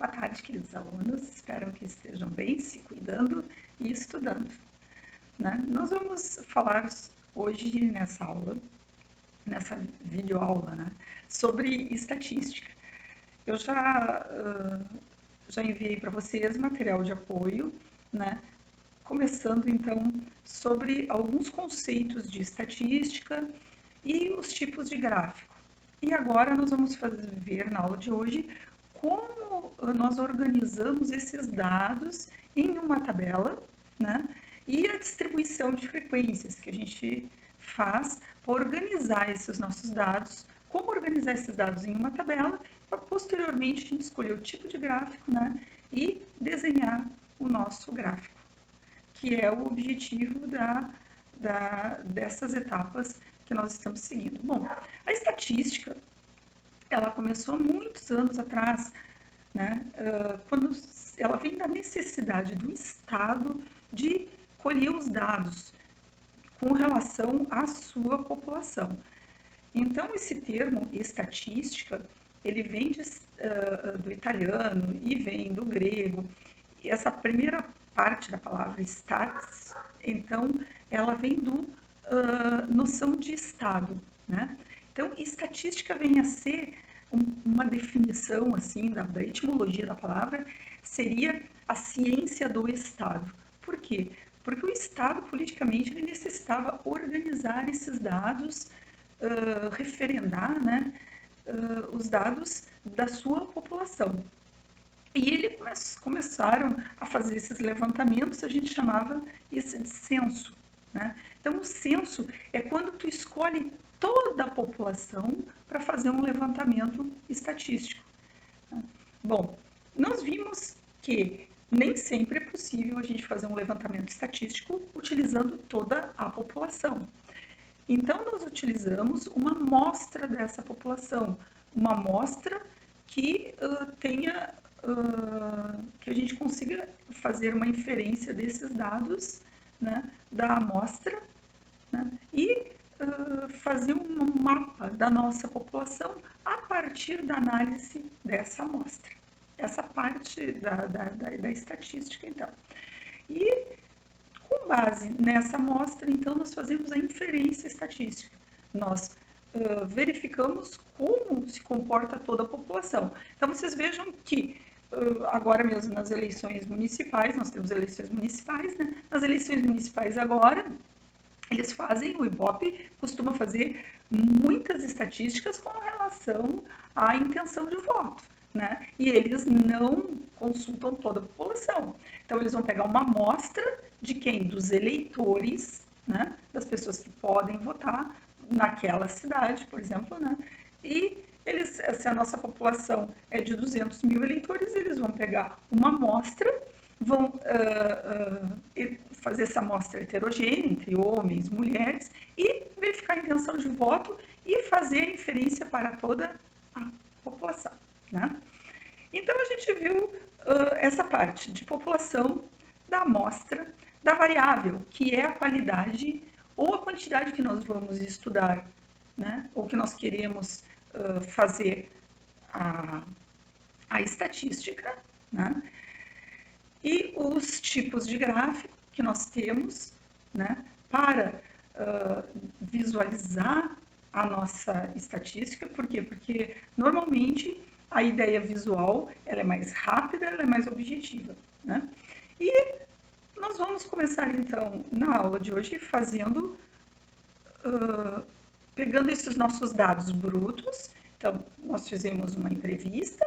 Boa tarde, queridos alunos. Espero que estejam bem, se cuidando e estudando, né? Nós vamos falar hoje nessa aula, nessa videoaula, né, sobre estatística. Eu já enviei para vocês material de apoio, né? Começando então sobre alguns conceitos de estatística e os tipos de gráfico. E agora nós vamos ver na aula de hoje como nós organizamos esses dados em uma tabela, né? E a distribuição de frequências que a gente faz para organizar esses nossos dados, como organizar esses dados em uma tabela, para posteriormente a gente escolher o tipo de gráfico, né? E desenhar o nosso gráfico, que é o objetivo dessas etapas que nós estamos seguindo. Bom, a estatística, ela começou há muitos anos atrás, né, quando ela vem da necessidade do Estado de colher os dados com relação à sua população. Então, esse termo estatística, ele vem do italiano e vem do grego. E essa primeira parte da palavra stats, então, ela vem do noção de Estado, né? Então, estatística vem a ser uma definição, assim, da etimologia da palavra, seria a ciência do Estado. Por quê? Porque o Estado, politicamente, ele necessitava organizar esses dados, referendar, né, os dados da sua população. E eles começaram a fazer esses levantamentos, a gente chamava isso de censo, né? Então, o censo é quando tu escolhe toda a população para fazer um levantamento estatístico. Bom, nós vimos que nem sempre é possível a gente fazer um levantamento estatístico utilizando toda a população. Então, nós utilizamos uma amostra dessa população, uma amostra que que a gente consiga fazer uma inferência desses dados, né, da amostra, né, e fazer um mapa da nossa população a partir da análise dessa amostra. Essa parte da estatística, então. E, com base nessa amostra, então, nós fazemos a inferência estatística. Nós verificamos como se comporta toda a população. Então, vocês vejam que agora mesmo nas eleições municipais, nós temos eleições municipais, né? Nas eleições municipais agora, eles fazem, o IBOP costuma fazer muitas estatísticas com relação à intenção de voto, né? E eles não consultam toda a população. Então, eles vão pegar uma amostra de quem? Dos eleitores, né? Das pessoas que podem votar naquela cidade, por exemplo, né? E eles, se a nossa população é de 200 mil eleitores, eles vão pegar uma amostra, vão fazer essa amostra heterogênea entre homens, mulheres e verificar a intenção de voto e fazer a inferência para toda a população, né? Então, a gente viu essa parte de população, da amostra, da variável, que é a qualidade ou a quantidade que nós vamos estudar, né? Ou que nós queremos fazer a estatística, né? E os tipos de gráfico que nós temos, né, para visualizar a nossa estatística. Por quê? Porque normalmente a ideia visual ela é mais rápida, ela é mais objetiva, né? E nós vamos começar então na aula de hoje fazendo, pegando esses nossos dados brutos. Então, nós fizemos uma entrevista,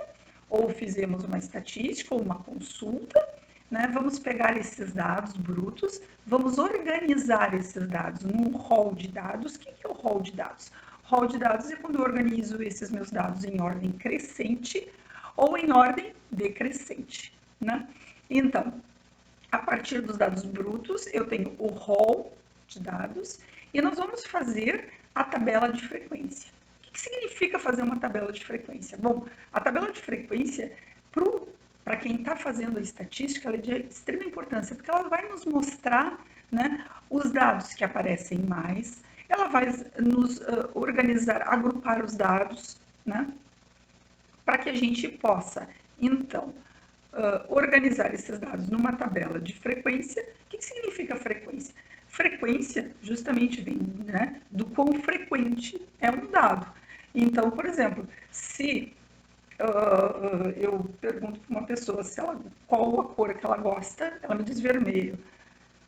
ou fizemos uma estatística, ou uma consulta, né? Vamos pegar esses dados brutos, vamos organizar esses dados num rol de dados. O que é o rol de dados? Rol de dados é quando eu organizo esses meus dados em ordem crescente ou em ordem decrescente, né? Então, a partir dos dados brutos, eu tenho o rol de dados e nós vamos fazer a tabela de frequência. O que significa fazer uma tabela de frequência? Bom, a tabela de frequência, para quem está fazendo a estatística, ela é de extrema importância, porque ela vai nos mostrar, né, os dados que aparecem mais, ela vai nos organizar, agrupar os dados, né, para que a gente possa Então, organizar esses dados numa tabela de frequência. O que significa frequência? Frequência justamente vem, né, do quão frequente é um dado. Então, por exemplo, se eu pergunto para uma pessoa se ela, qual a cor que ela gosta, ela me diz vermelho.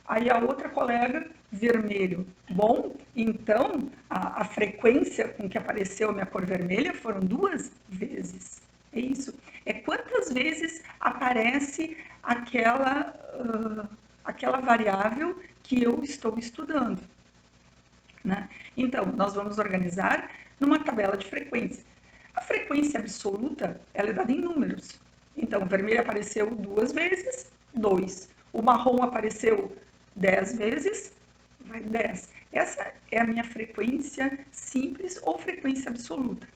Aí a outra colega, vermelho. Bom, então a frequência com que apareceu a minha cor vermelha foram 2 vezes. É isso. É quantas vezes aparece aquela variável que eu estou estudando. Né? Então, nós vamos organizar numa tabela de frequência. A frequência absoluta, ela é dada em números. Então, o vermelho apareceu 2 vezes, 2. O marrom apareceu 10 vezes, vai 10. Essa é a minha frequência simples ou frequência absoluta.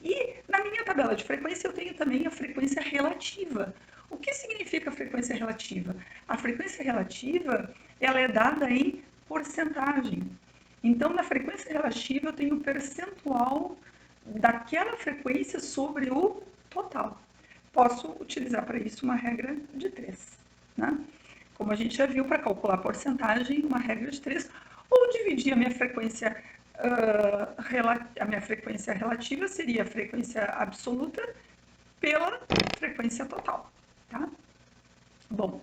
E na minha tabela de frequência eu tenho também a frequência relativa. O que significa a frequência relativa? A frequência relativa, ela é dada em porcentagem. Então, na frequência relativa eu tenho o percentual daquela frequência sobre o total. Posso utilizar para isso uma regra de 3. Né? Como a gente já viu, para calcular a porcentagem, uma regra de 3, ou dividir a minha frequência relativa seria a frequência absoluta pela frequência total, tá? Bom,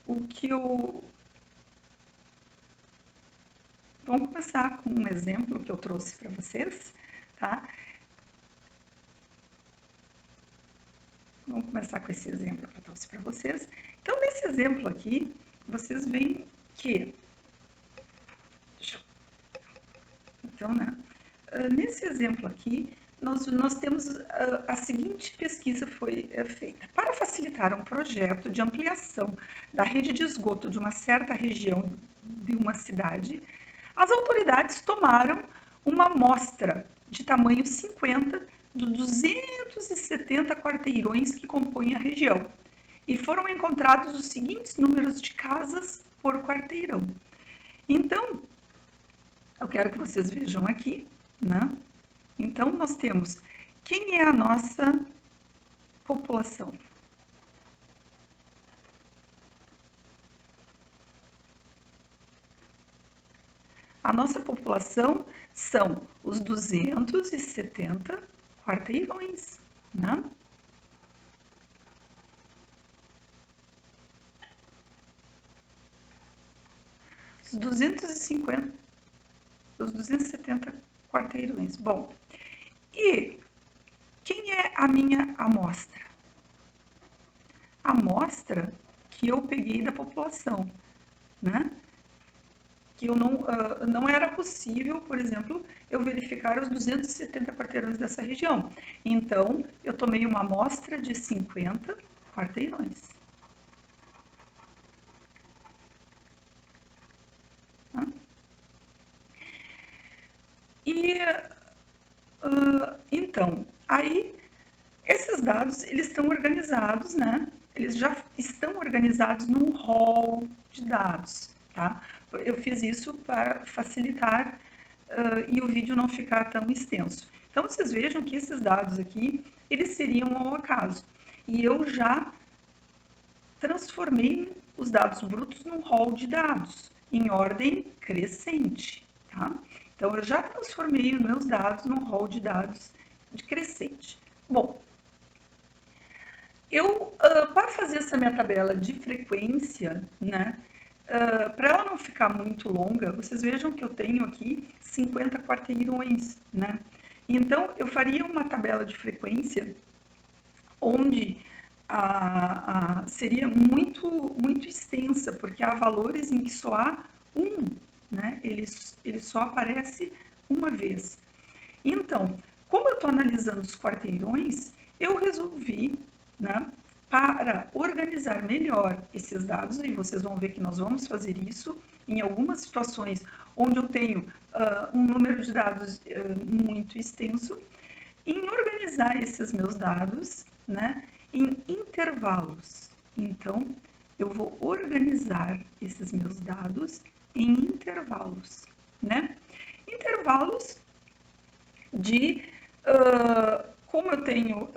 o que eu... Vamos começar com um exemplo que eu trouxe para vocês, tá? Vamos começar com esse exemplo que eu trouxe para vocês. Então, nesse exemplo aqui, vocês veem que... Então, né? Nesse exemplo aqui, nós temos a seguinte pesquisa foi feita. Para facilitar um projeto de ampliação da rede de esgoto de uma certa região de uma cidade, as autoridades tomaram uma amostra de tamanho 50 dos 270 quarteirões que compõem a região e foram encontrados os seguintes números de casas por quarteirão. Então, eu quero que vocês vejam aqui, né? Então, nós temos quem é a nossa população. A nossa população são os 270 quarteirões, né? Os 250, os 270 quarteirões. Bom, e quem é a minha amostra? A amostra que eu peguei da população, né? Que eu não era possível, por exemplo, eu verificar os 270 quarteirões dessa região. Então, eu tomei uma amostra de 50 quarteirões. Tá? E, então, aí, esses dados, eles estão organizados, né? Eles já estão organizados num hall de dados, tá? Eu fiz isso para facilitar e o vídeo não ficar tão extenso. Então, vocês vejam que esses dados aqui, eles seriam ao acaso. E eu já transformei os dados brutos num hall de dados, em ordem crescente, tá? Então, eu já transformei os meus dados num hall de dados de crescente. Bom, eu, para fazer essa minha tabela de frequência, né, para ela não ficar muito longa, vocês vejam que eu tenho aqui 50 quarteirões, né? Então, eu faria uma tabela de frequência onde seria muito extensa, porque há valores em que só há um, né? Ele só aparece uma vez. Então, como eu estou analisando os quarteirões, eu resolvi, né, para organizar melhor esses dados, e vocês vão ver que nós vamos fazer isso em algumas situações onde eu tenho um número de dados muito extenso, em organizar esses meus dados, né, em intervalos. Então, eu vou organizar esses meus dados em intervalos, né? Intervalos de como eu tenho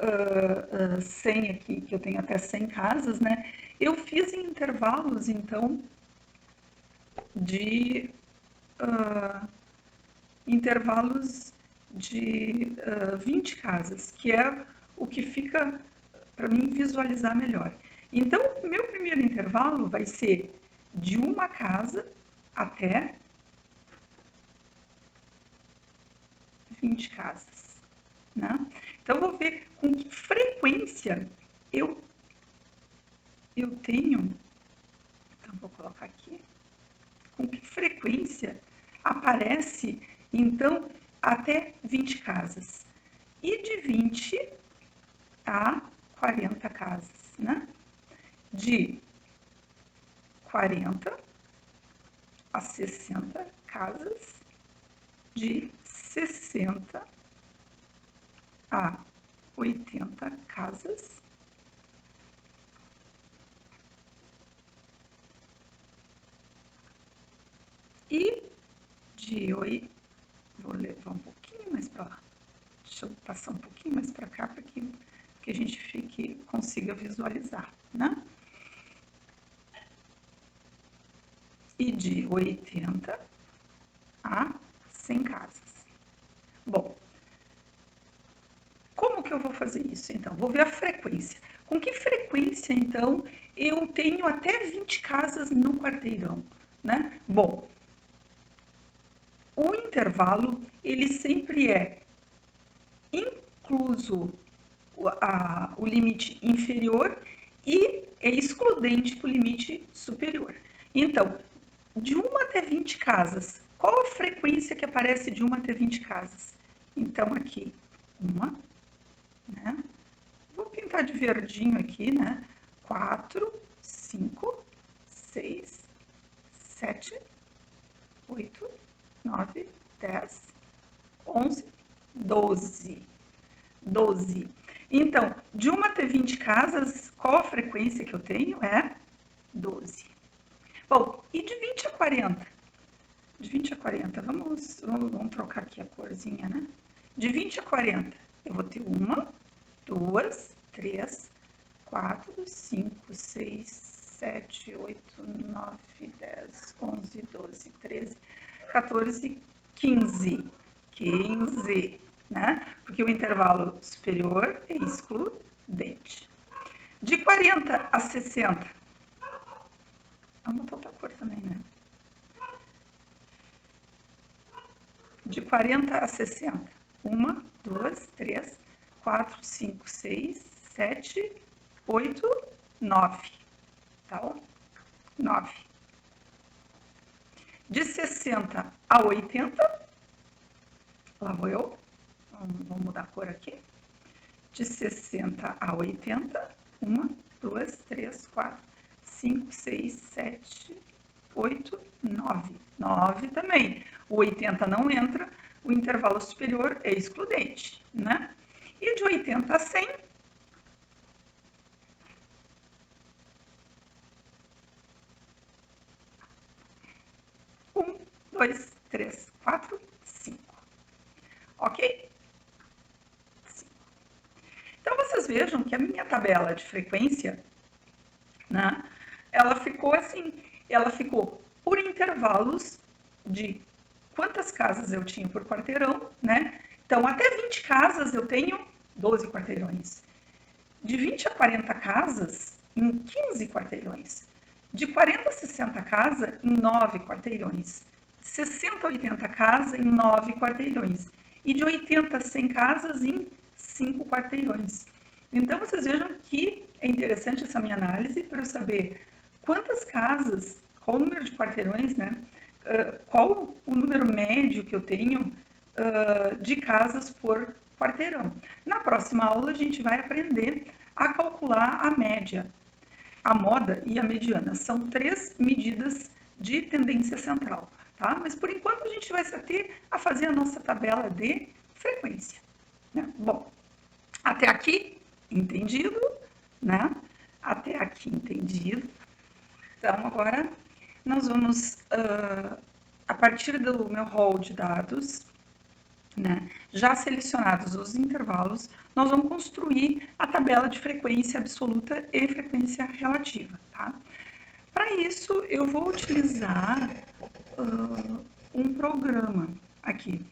100 aqui, que eu tenho até 100 casas, né? Eu fiz em intervalos, então, de intervalos de 20 casas, que é o que fica para mim visualizar melhor. Então, o meu primeiro intervalo vai ser de uma casa até 20 casas, né? Então, vou ver com que frequência eu tenho, então vou colocar aqui, com que frequência aparece, então, até 20 casas. E de 20 a 40 casas, né? De 40 a 60 casas, de 60 a 80 casas, e de 8, vou levar um pouquinho mais para lá, deixa eu passar um pouquinho mais para cá para que a gente consiga visualizar, né? E de 80 a 100 casas. Bom, como que eu vou fazer isso, então? Vou ver a frequência. Com que frequência, então, eu tenho até 20 casas no quarteirão, né? Bom, o intervalo, ele sempre é incluso o limite inferior e é excludente para o limite superior. Então, de 1 até 20 casas, qual a frequência que aparece de 1 até 20 casas? Então, aqui, 1, né? Vou pintar de verdinho aqui, né? 4, 5, 6, 7, 8, 9, 10, 11, 12. 12. Então, de 1 até 20 casas, qual a frequência que eu tenho? É 12. Bom, e de 20 a 40? De 20 a 40, vamos trocar aqui a corzinha, né? De 20 a 40, eu vou ter 1, 2, 3, 4, 5, 6, 7, 8, 9, 10, 11, 12, 13, 14, 15. 15, né? Porque o intervalo superior é excludente. De 40 a 60, vamos botar outra cor também, né? De 40 a 60, 1, 2, 3, 4, 5, 6, 7, 8, 9. Tá? 9. De 60 a 80, lá vou eu, vamos mudar a cor aqui. De 60 a 80, 1, 2, 3, 4, 5, 6, 7, 8, 9. 9 também. O 80 não entra, o intervalo superior é excludente, né? E de 80 a 100, 1, 2, 3, 4, 5. Ok? 5. Então, vocês vejam que a minha tabela de frequência, né, ela ficou assim, ela ficou por intervalos de quantas casas eu tinha por quarteirão, né? Então, até 20 casas eu tenho 12 quarteirões. De 20 a 40 casas, em 15 quarteirões. De 40 a 60 casas, em 9 quarteirões. 60 a 80 casas, em 9 quarteirões. E de 80 a 100 casas, em 5 quarteirões. Então, vocês vejam que é interessante essa minha análise para eu saber quantas casas, qual o número de quarteirões, né? Qual o número médio que eu tenho de casas por quarteirão. Na próxima aula, a gente vai aprender a calcular a média. A moda e a mediana são 3 medidas de tendência central, tá? Mas, por enquanto, a gente vai se ater a fazer a nossa tabela de frequência, né? Bom, até aqui, entendido, né? Até aqui, entendido. Então, agora, nós vamos, a partir do meu rol de dados, né? Já selecionados os intervalos, nós vamos construir a tabela de frequência absoluta e frequência relativa, tá? Para isso, eu vou utilizar um programa aqui.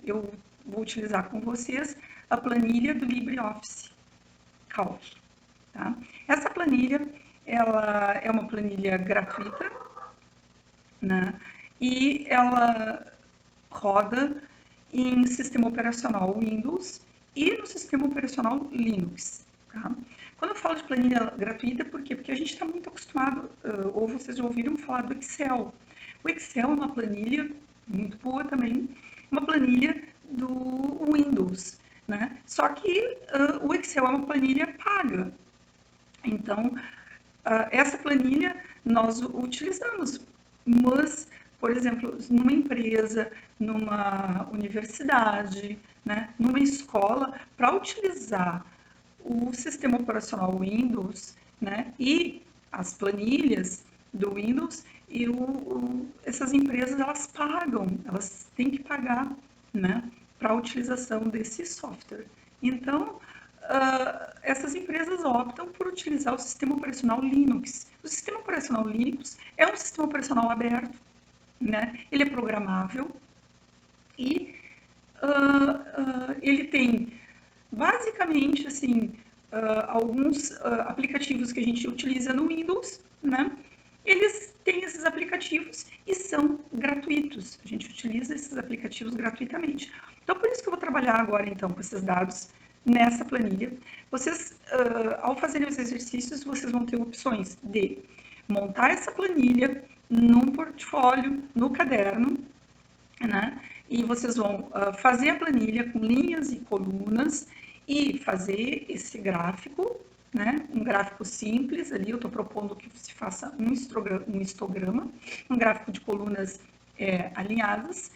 Eu vou utilizar com vocês a planilha do LibreOffice Calc. Tá? Essa planilha, ela é uma planilha gratuita, né? E ela roda em sistema operacional Windows e no sistema operacional Linux. Tá? Quando eu falo de planilha gratuita, por quê? Porque a gente está muito acostumado, ou vocês já ouviram falar do Excel. O Excel é uma planilha muito boa também, uma planilha do Windows, né? Só que o Excel é uma planilha paga. Então, essa planilha nós utilizamos, mas, por exemplo, numa empresa, numa universidade, né, numa escola, para utilizar o sistema operacional Windows, né, e as planilhas do Windows, e essas empresas elas pagam, elas têm que pagar, né, para a utilização desse software. Então, essas empresas optam por utilizar o sistema operacional Linux. O sistema operacional Linux é um sistema operacional aberto, né? Ele é programável e ele tem basicamente assim alguns aplicativos que a gente utiliza no Windows, né? Eles têm esses aplicativos e são gratuitos. A gente utiliza esses aplicativos gratuitamente. Então, por isso que eu vou trabalhar agora, então, com esses dados nessa planilha. Vocês, ao fazerem os exercícios, vocês vão ter opções de montar essa planilha num portfólio, no caderno, né? E vocês vão fazer a planilha com linhas e colunas e fazer esse gráfico, né? Um gráfico simples ali, eu estou propondo que se faça um histograma, um gráfico de colunas alinhadas,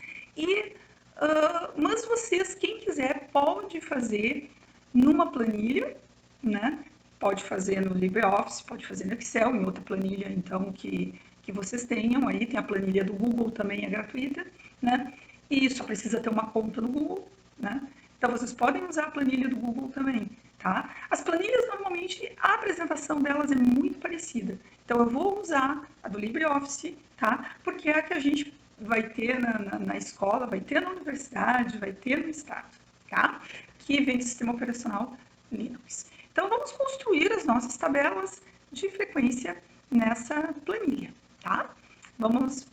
mas vocês, quem quiser, pode fazer numa planilha, né? Pode fazer no LibreOffice, pode fazer no Excel, em outra planilha, então, que vocês tenham aí, tem a planilha do Google também, é gratuita, né? E só precisa ter uma conta no Google, né? Então, vocês podem usar a planilha do Google também, tá? As planilhas, normalmente, a apresentação delas é muito parecida. Então, eu vou usar a do LibreOffice, tá? Porque é a que a gente vai ter na escola, vai ter na universidade, vai ter no estado, tá? Que vem do sistema operacional Linux. Então, vamos construir as nossas tabelas de frequência nessa planilha, tá? Vamos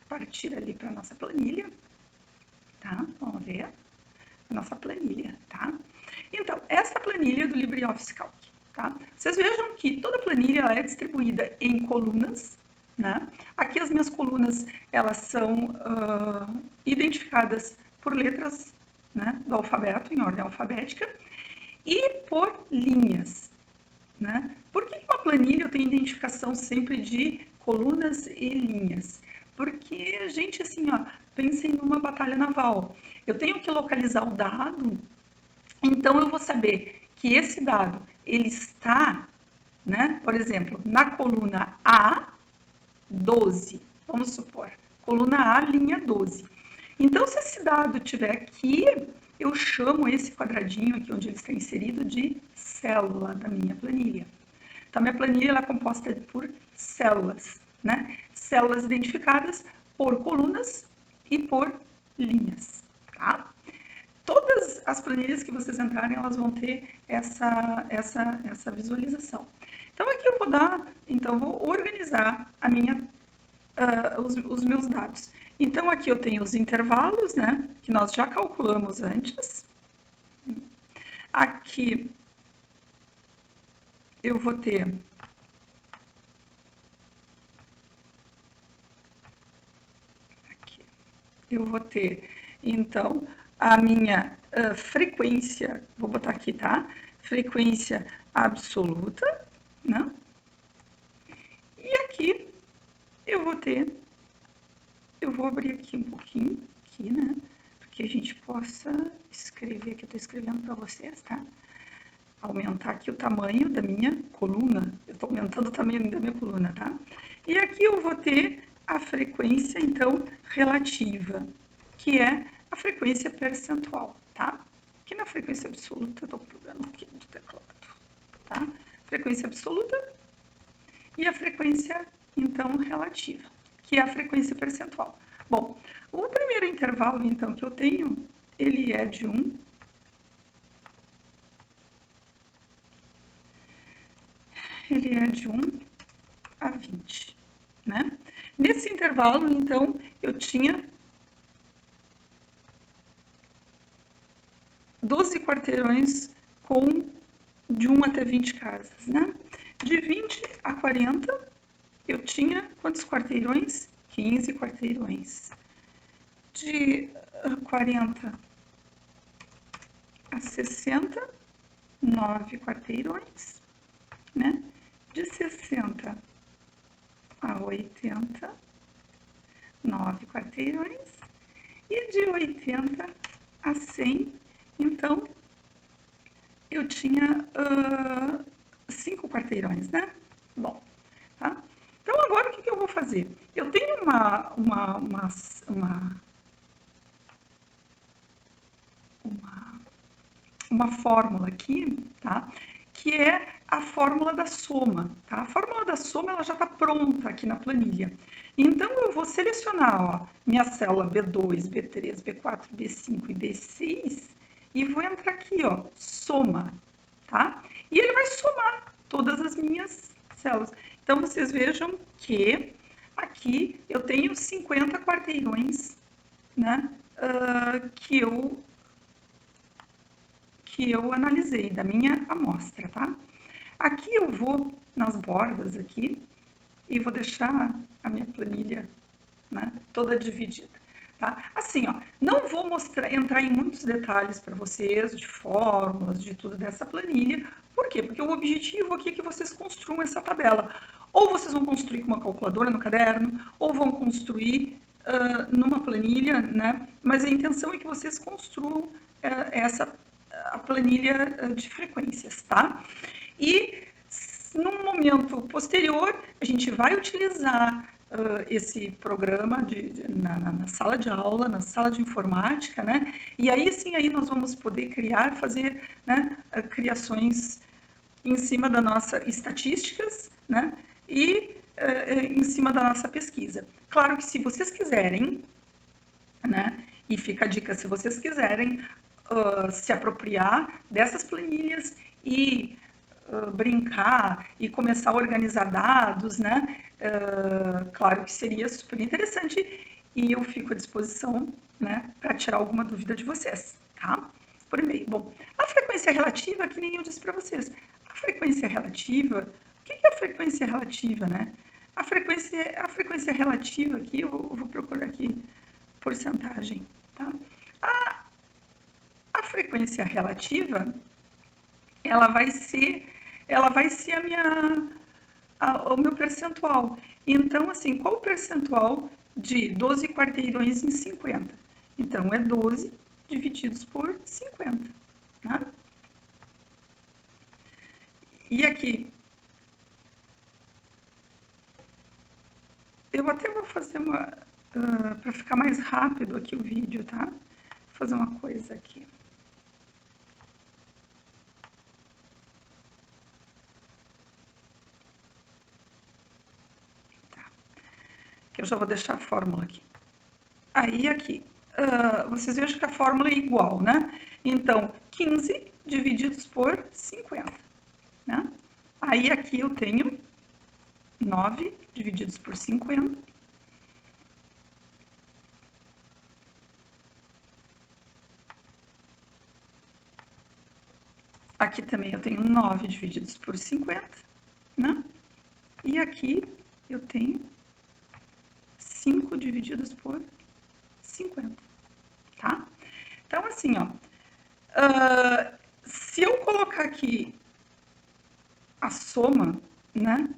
partir ali para a nossa planilha, tá? Vamos ver a nossa planilha, tá? Então, essa planilha do LibreOffice Calc, tá? Vocês vejam que toda planilha ela é distribuída em colunas, né? Aqui as minhas colunas, elas são identificadas por letras, né, do alfabeto, em ordem alfabética, e por linhas, né? Por que uma planilha eu tenho identificação sempre de colunas e linhas? Porque a gente, assim, ó, pensa em uma batalha naval. Eu tenho que localizar o dado, então eu vou saber que esse dado, ele está, né, por exemplo, na coluna A12, vamos supor, coluna A, linha 12. Então, se esse dado estiver aqui, eu chamo esse quadradinho aqui onde ele está inserido de célula da minha planilha. Então, minha planilha ela é composta por células, né? Células identificadas por colunas e por linhas, tá? Todas as planilhas que vocês entrarem, elas vão ter essa visualização. Então, aqui eu vou dar, então, vou organizar a minha, os meus dados. Então, aqui eu tenho os intervalos, né, que nós já calculamos antes. Aqui eu vou ter então, a minha frequência, vou botar aqui, tá? Frequência absoluta, né? E aqui eu vou abrir aqui um pouquinho, aqui, né? Para que a gente possa escrever, que eu estou escrevendo para vocês, tá? Aumentar aqui o tamanho da minha coluna, eu estou aumentando o tamanho da minha coluna, tá? E aqui eu vou ter a frequência, então, relativa, que é a frequência percentual, tá? Aqui na frequência absoluta, eu tô com problema aqui do teclado, tá? Frequência absoluta e a frequência, então, relativa, que é a frequência percentual. Bom, o primeiro intervalo, então, que eu tenho, ele é de 1 a 20, né? Nesse intervalo, então, eu tinha 12 quarteirões com de 1 até 20 casas, né? De 20 a 40, eu tinha quantos quarteirões? 15 quarteirões. De 40 a 60, 9 quarteirões, né? De 60 a 80, 9 quarteirões. E de 80 a 100, então, eu tinha 5 quarteirões, né? Bom, tá? Então, agora o que eu vou fazer? Eu tenho uma fórmula aqui, tá? Que é a fórmula da soma, tá? A fórmula da soma, ela já está pronta aqui na planilha. Então, eu vou selecionar, ó, minha célula B2, B3, B4, B5 e B6 e vou entrar aqui, ó, soma, tá? E ele vai somar todas as minhas células. Então, vocês vejam que aqui eu tenho 50 quarteirões, né? Que eu analisei da minha amostra, tá? Aqui eu vou nas bordas aqui e vou deixar a minha planilha, né, toda dividida, tá? Assim, ó, não vou entrar em muitos detalhes para vocês, de fórmulas, de tudo dessa planilha. Por quê? Porque o objetivo aqui é que vocês construam essa tabela. Ou vocês vão construir com uma calculadora no caderno, ou vão construir numa planilha, né? Mas a intenção é que vocês construam a planilha de frequências, tá? E num momento posterior, a gente vai utilizar esse programa na sala de aula, na sala de informática, né? E aí sim, aí nós vamos poder fazer, né, criações em cima da nossa estatísticas, né? E em cima da nossa pesquisa. Claro que se vocês quiserem, né? E fica a dica, se vocês quiserem se apropriar dessas planilhas e brincar e começar a organizar dados, né? Claro que seria super interessante e eu fico à disposição, né, para tirar alguma dúvida de vocês, tá? Por e-mail. Bom, a frequência relativa, que nem eu disse para vocês, a frequência relativa, o que é a frequência relativa, né? A frequência relativa aqui, eu vou procurar aqui porcentagem, tá? A frequência relativa, ela vai ser o meu percentual. Então, assim, qual o percentual de 12 quarteirões em 50? Então, é 12 divididos por 50, né? E aqui, eu até vou fazer para ficar mais rápido aqui o vídeo, tá? Vou fazer uma coisa aqui. Que eu já vou deixar a fórmula aqui. Aí, aqui, vocês vejam que a fórmula é igual, né? Então, 15 divididos por 50, né? Aí, aqui eu tenho 9 divididos por 50. Aqui também eu tenho 9 divididos por 50, né? E aqui eu tenho 5 divididos por 50, tá? Então, assim, ó, se eu colocar aqui a soma, né?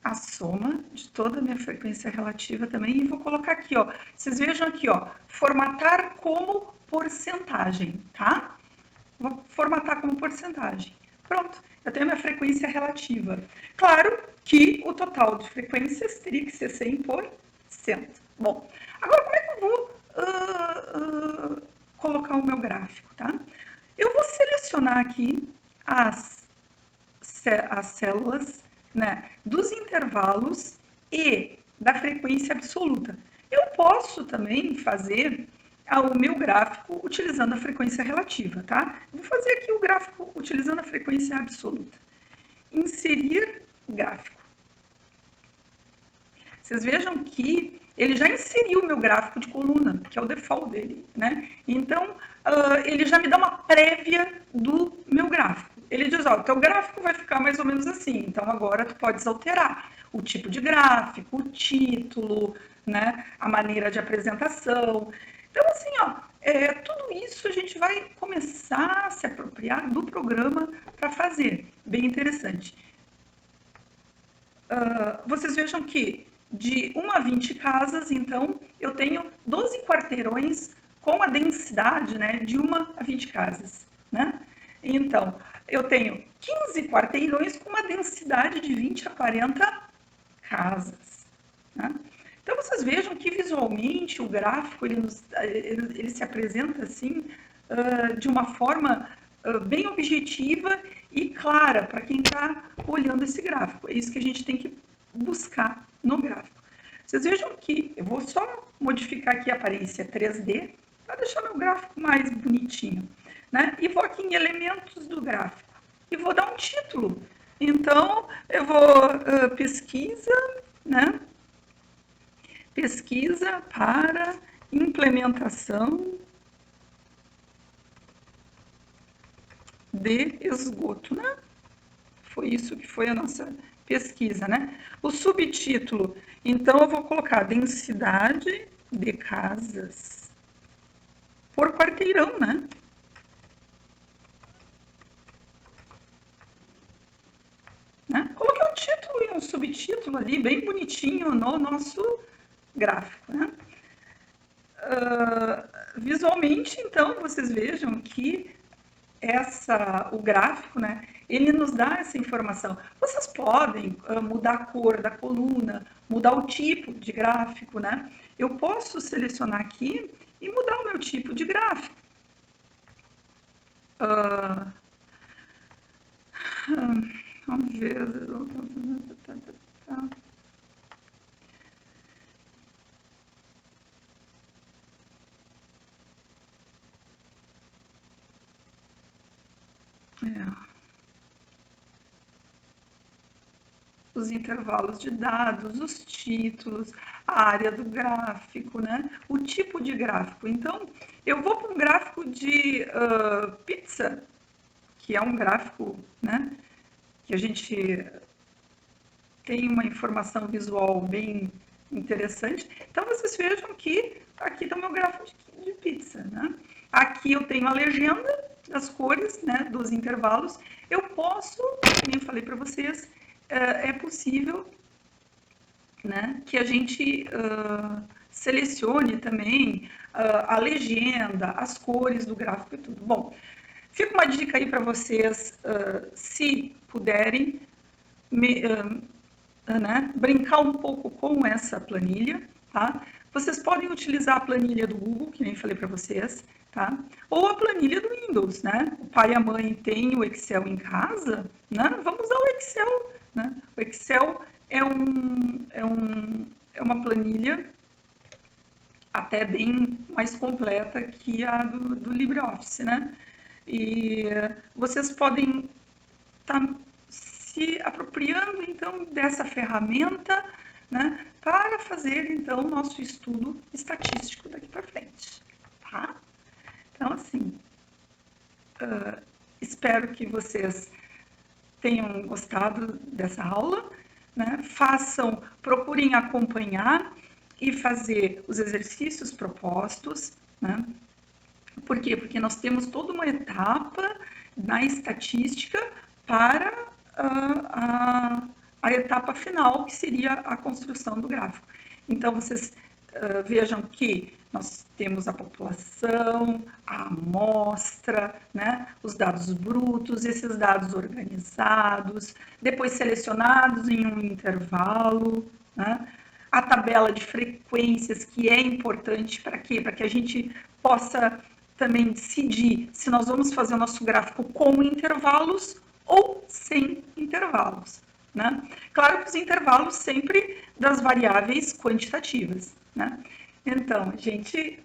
A soma de toda a minha frequência relativa também, e vou colocar aqui, ó, vocês vejam aqui, ó, formatar como porcentagem, tá? Vou formatar como porcentagem. Pronto, eu tenho a minha frequência relativa. Claro que o total de frequências teria que ser 100%. Bom, agora como é que eu vou colocar o meu gráfico, tá? Eu vou selecionar aqui as células, né, dos intervalos e da frequência absoluta. Eu posso também fazer o meu gráfico utilizando a frequência relativa, tá? Vou fazer aqui o gráfico utilizando a frequência absoluta. Inserir gráfico. Vocês vejam que ele já inseriu o meu gráfico de coluna, que é o default dele, né? Então, ele já me dá uma prévia do meu gráfico. Ele diz, ó, o teu gráfico vai ficar mais ou menos assim, então agora tu podes alterar o tipo de gráfico, o título, né? A maneira de apresentação. Então, assim, ó, tudo isso a gente vai começar a se apropriar do programa para fazer. Bem interessante. Vocês vejam que de 1 a 20 casas, então, eu tenho 12 quarteirões com a densidade, né, de 1 a 20 casas, né? Então, eu tenho 15 quarteirões com uma densidade de 20 a 40 casas, né? Então, vocês vejam que visualmente o gráfico, ele se apresenta assim, de uma forma bem objetiva e clara para quem está olhando esse gráfico. É isso que a gente tem que buscar no gráfico. Vocês vejam que eu vou só modificar aqui a aparência 3D para deixar meu gráfico mais bonitinho, né? E vou aqui em elementos do gráfico e vou dar um título. Então, eu vou pesquisa, né? Pesquisa para implementação de esgoto, né? Foi isso que foi a nossa pesquisa, né? O subtítulo, então eu vou colocar densidade de casas por quarteirão, né? Coloquei um título e um subtítulo ali, bem bonitinho no nosso gráfico, né? Visualmente, então, vocês vejam que o gráfico, né, ele nos dá essa informação. Vocês podem mudar a cor da coluna, mudar o tipo de gráfico, né? Eu posso selecionar aqui e mudar o meu tipo de gráfico. Vamos ver. Os intervalos de dados, os títulos, a área do gráfico, né? O tipo de gráfico. Então, eu vou para um gráfico de pizza, que é um gráfico, né? Que a gente tem uma informação visual bem interessante. Então, vocês vejam que aqui está o meu gráfico de pizza, né? Aqui eu tenho a legenda das cores, né, dos intervalos. Eu posso, como eu falei para vocês, é possível, né, que a gente selecione também a legenda, as cores do gráfico e tudo. Bom, fica uma dica aí para vocês, se puderem, né, brincar um pouco com essa planilha, tá? Vocês podem utilizar a planilha do Google, que nem falei para vocês, tá? Ou a planilha do Windows, né? O pai e a mãe têm o Excel em casa, né? Vamos usar o Excel, né? O Excel é uma planilha até bem mais completa que a do LibreOffice, né? E vocês podem estar se apropriando, então, dessa ferramenta, né, para fazer, então, o nosso estudo estatístico daqui para frente, tá? Então, assim, espero que vocês tenham gostado dessa aula, né? Procurem acompanhar e fazer os exercícios propostos, né? Por quê? Porque nós temos toda uma etapa na estatística para a etapa final, que seria a construção do gráfico. Então, vocês vejam que nós temos a população, a amostra, né, os dados brutos, esses dados organizados, depois selecionados em um intervalo, né, a tabela de frequências, que é importante para quê? Para que a gente possa também decidir se nós vamos fazer o nosso gráfico com intervalos ou sem intervalos, né? Claro que os intervalos sempre das variáveis quantitativas, né? Então, gente,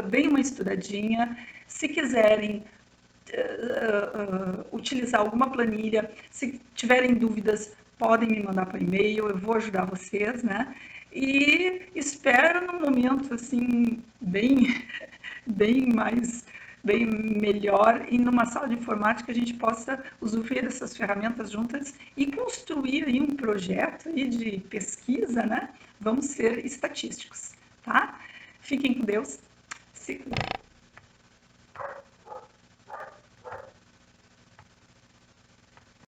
deem uma estudadinha. Se quiserem utilizar alguma planilha, se tiverem dúvidas, podem me mandar por e-mail, eu vou ajudar vocês, né? E espero num momento assim bem bem melhor e numa sala de informática a gente possa usufruir dessas ferramentas juntas e construir aí um projeto aí de pesquisa, né? Vamos ser estatísticos, tá? Fiquem com Deus. Se cuidem.